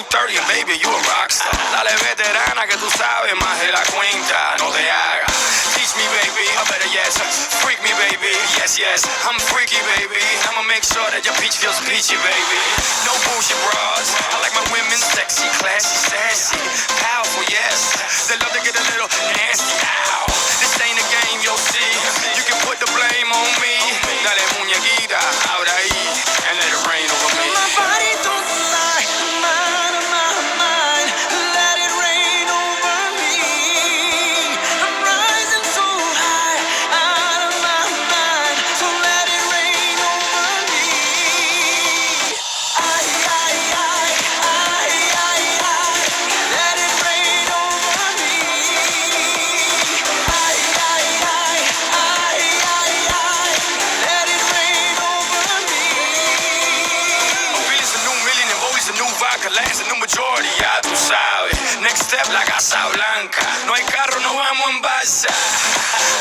30 and baby, you a rockstar. Dale veterana que tú sabes más de la cuenta, no te hagas. Teach me baby, I better yes. Freak me baby, yes yes. I'm freaky baby, I'ma make sure that your peach feels peachy baby. No bullshit bras, I like my women sexy, classy, sassy, powerful yes. They love to get a little nasty. Ow. This ain't a game, you'll see. You can put the blame on me. Dale muñequita, ahora ahí, and let it rain over me. My body don't lie, my mind, let it rain over me. I'm rising so high, out of my mind, so let it rain over me. I, let it rain over me. I, let it rain over me. Billy's a new million and Bowie's a new vodka. Lance a new majority, ya tú sabes. Next step, la Casa Blanca. No hay carro, no vamos en balsa.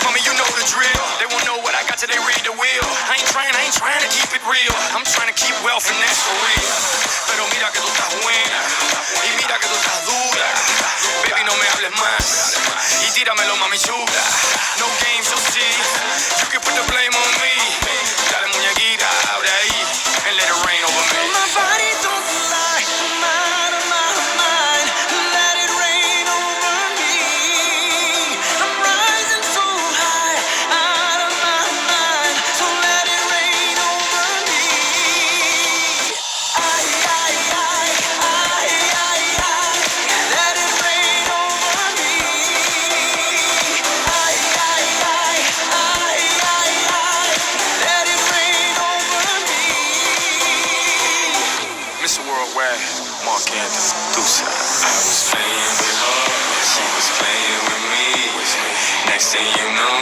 Mommy, you know the drill. They won't know what I got till they read the wheel. I ain't trying to keep it real. I'm trying to keep wealth and that's for real. Pero mira que tú estás buena. Y mira que tú estás dura. Baby, no me hables más. Y tíramelo, mami chula. No games, you'll see. You can put the blame on me. Dale muñequita, abre ahí. And let it rain over me. My body don't lie, my mind, let it rain over me. I'm rising so high, out of my mind, so let it rain over me. I, let it rain over me. I, let it rain over me. Mr. Worldwide, Mark Anthony, Deuce. I was playing with her, she was playing with me. Next thing you know,